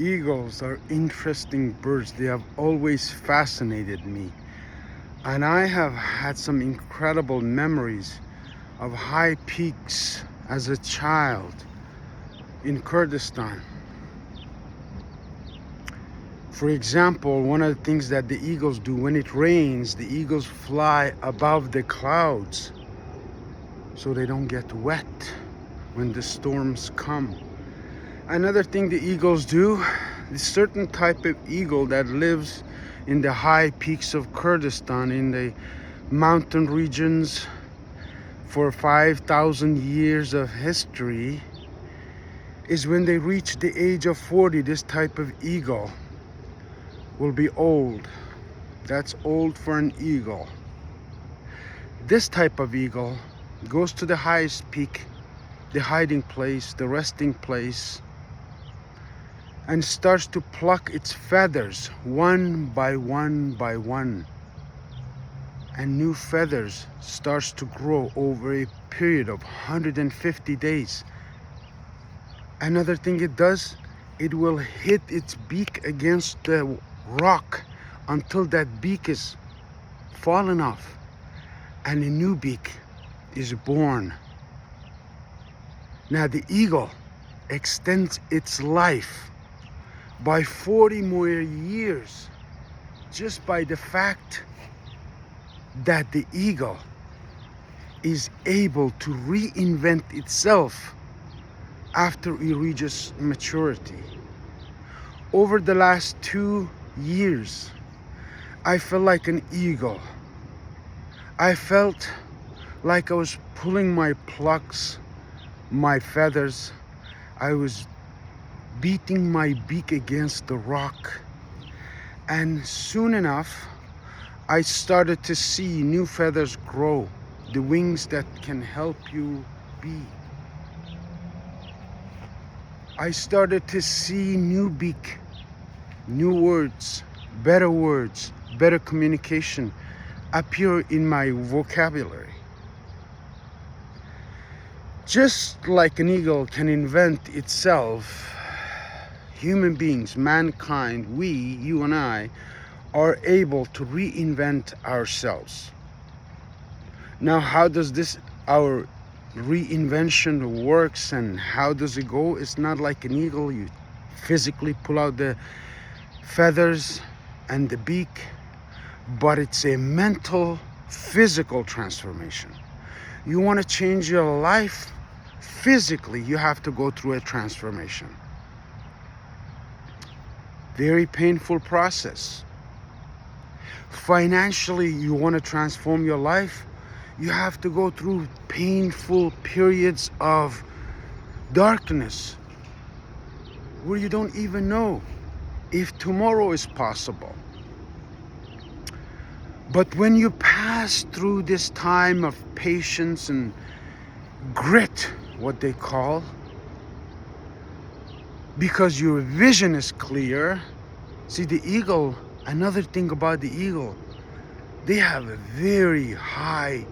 Eagles are interesting birds. They have always fascinated me. And I have had some incredible memories of high peaks as a child in Kurdistan. For example, one of the things that the eagles do when it rains, the eagles fly above the clouds so they don't get wet when the storms come. Another thing the eagles do, a certain type of eagle that lives in the high peaks of Kurdistan, in the mountain regions for 5,000 years of history, is when they reach the age of 40, this type of eagle will be old. That's old for an eagle. This type of eagle goes to the highest peak, the hiding place, the resting place, and starts to pluck its feathers one by one by one. And new feathers starts to grow over a period of 150 days. Another thing it does, it will hit its beak against the rock until that beak is fallen off and a new beak is born. Now the eagle extends its life by 40 more years just by the fact that the eagle is able to reinvent itself after it reaches maturity. Over the last 2 years, I felt like an eagle. I felt like I was pulling my plucks, my feathers. I was beating my beak against the rock. And soon enough, I started to see new feathers grow, the wings that can help you be. I started to see new beak, new words, better communication appear in my vocabulary. Just like an eagle can invent itself, human beings, mankind, we, you and I, are able to reinvent ourselves. Now, how does our reinvention works and how does it go? It's not like an eagle. You physically pull out the feathers and the beak, but it's a mental, physical transformation. You want to change your life physically, you have to go through a transformation. Very painful process. Financially, you want to transform your life, you have to go through painful periods of darkness where you don't even know if tomorrow is possible. But when you pass through this time of patience and grit, what they call, because your vision is clear. See, the eagle, another thing about the eagle, they have a very high,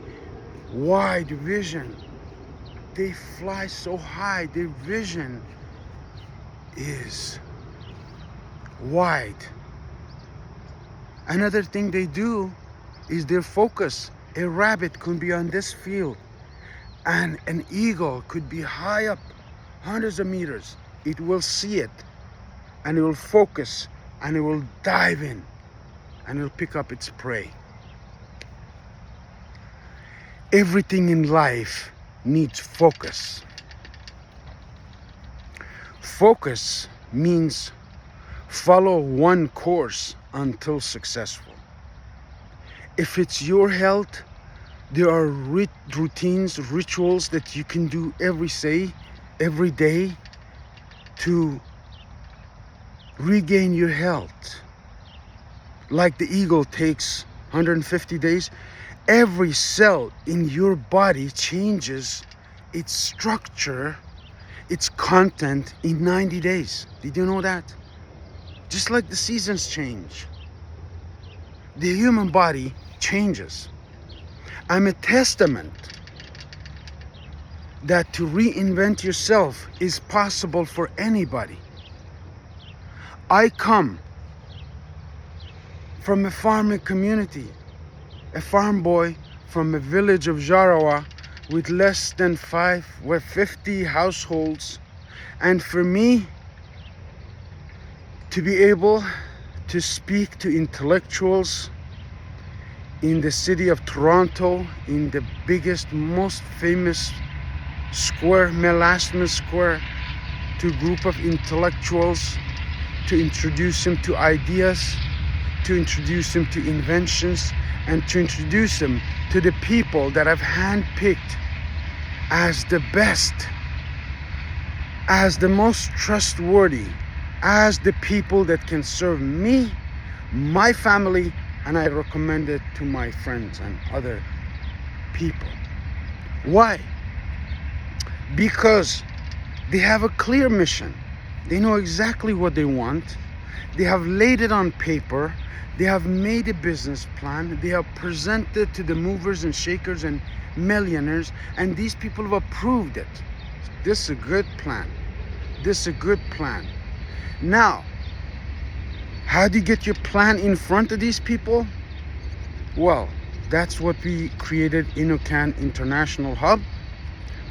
wide vision. They fly so high, their vision is wide. Another thing they do is their focus. A rabbit could be on this field and an eagle could be high up, hundreds of meters. It will see it and it will focus and it will dive in and it will pick up its prey. Everything in life needs focus. Focus means follow one course until successful. If it's your health, there are routines, rituals that you can do every day to regain your health. Like the eagle takes 150 days, every cell in your body changes its structure, its content in 90 days. Did you know that? Just like the seasons change, the human body changes. I'm a testament that to reinvent yourself is possible for anybody. I come from a farming community, a farm boy from a village of Jarawa with less than 50 households. And for me to be able to speak to intellectuals in the city of Toronto, in the biggest, most famous square, Melasma Square, to a group of intellectuals, to introduce them to ideas, to introduce them to inventions, and to introduce them to the people that I've handpicked as the best, as the most trustworthy, as the people that can serve me, my family, and I recommend it to my friends and other people. Why? Because they have a clear mission. They know exactly what they want. They have laid it on paper. They have made a business plan. They have presented to the movers and shakers and millionaires, and these people have approved it. This is a good plan. This is a good plan. Now, how do you get your plan in front of these people? Well, that's what we created Inukan International Hub,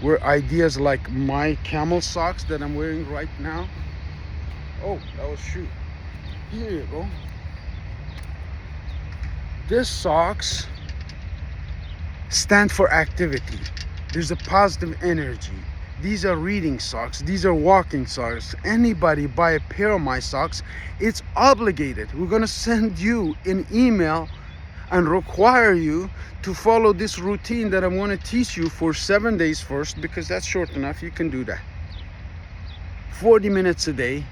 where ideas like my camel socks that I'm wearing right now. Oh, that was shoot. Here you go. This socks stand for activity. There's a positive energy. These are reading socks. These are walking socks. Anybody buy a pair of my socks, it's obligated. We're gonna send you an email and require you to follow this routine that I'm gonna teach you for 7 days first, because that's short enough. You can do that. 40 minutes a day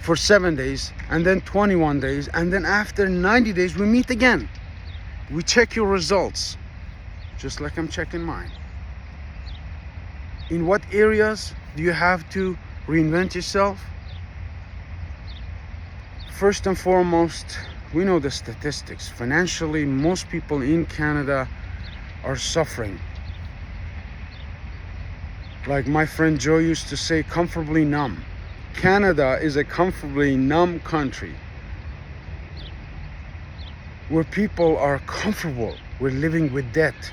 for 7 days, and then 21 days, and then after 90 days we meet again. We check your results, just like I'm checking mine. In what areas do you have to reinvent yourself? First and foremost, we know the statistics. Financially, most people in Canada are suffering. Like my friend Joe used to say, comfortably numb. Canada is a comfortably numb country where people are comfortable with living with debt,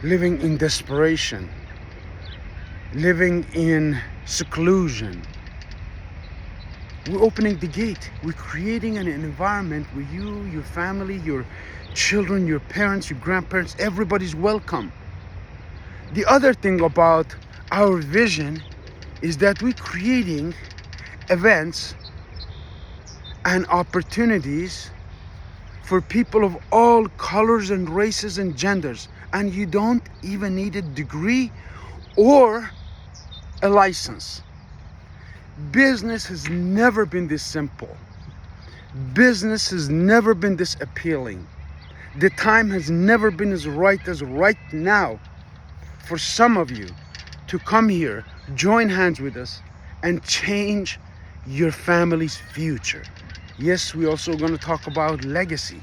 living in desperation, living in seclusion. We're opening the gate. We're creating an environment where you, your family, your children, your parents, your grandparents, everybody's welcome. The other thing about our vision is that we're creating events and opportunities for people of all colors and races and genders. And you don't even need a degree or a license. Business has never been this simple. Business has never been this appealing. The time has never been as right now for some of you to come here, join hands with us, and change your family's future. Yes, we're also going to talk about legacy.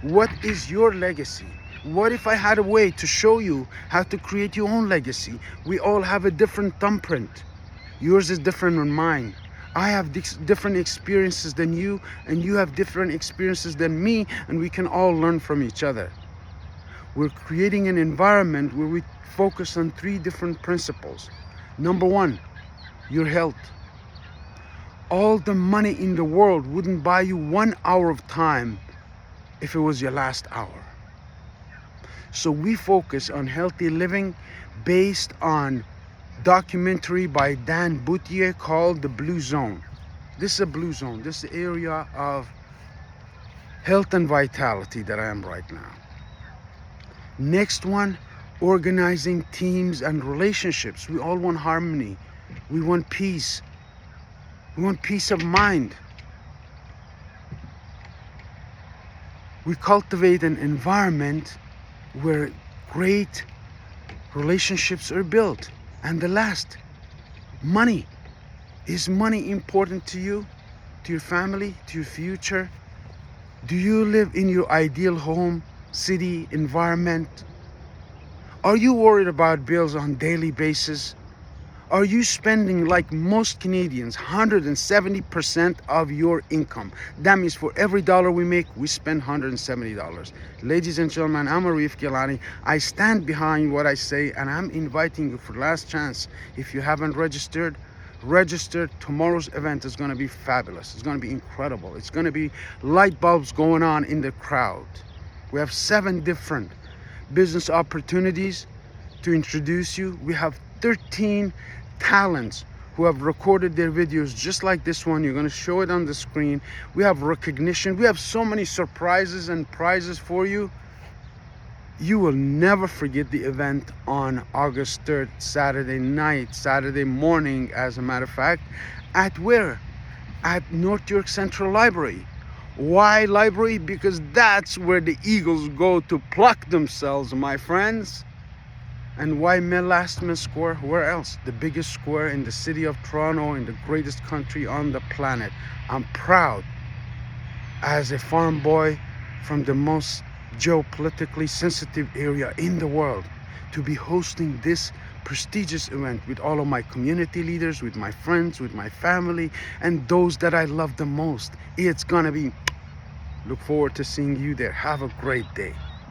What is your legacy? What if I had a way to show you how to create your own legacy? We all have a different thumbprint. Yours is different than mine. I have different experiences than you, and you have different experiences than me, and we can all learn from each other. We're creating an environment where we focus on 3 different principles. Number 1, your health. All the money in the world wouldn't buy you 1 hour of time if it was your last hour. So we focus on healthy living based on documentary by Dan Boutier called The Blue Zone. This is a blue zone. This is the area of health and vitality that I am right now. Next one, organizing teams and relationships. We all want harmony. We want peace. We want peace of mind. We cultivate an environment where great relationships are built. And the last, money. Is money important to you, to your family, to your future? Do you live in your ideal home, city, environment? Are you worried about bills on a daily basis? Are you spending, like most Canadians, 170% of your income? That means for every dollar we make, we spend $170. Ladies and gentlemen, I'm Arif Gilany. I stand behind what I say, and I'm inviting you for last chance. If you haven't registered, register. Tomorrow's event is going to be fabulous. It's going to be incredible. It's going to be light bulbs going on in the crowd. We have 7 different business opportunities to introduce you. We have 13 talents who have recorded their videos just like this one. You're going to show it on the screen. We have recognition. We have so many surprises and prizes for you. You will never forget the event on August 3rd, Saturday night, Saturday morning, as a matter of fact. At where? At North York Central Library. Why library? Because that's where the Eagles go to pluck themselves, my friends. And why Melastman Square? Where else? The biggest square in the city of Toronto, in the greatest country on the planet. I'm proud as a farm boy from the most geopolitically sensitive area in the world to be hosting this prestigious event with all of my community leaders, with my friends, with my family, and those that I love the most. It's gonna be, look forward to seeing you there. Have a great day.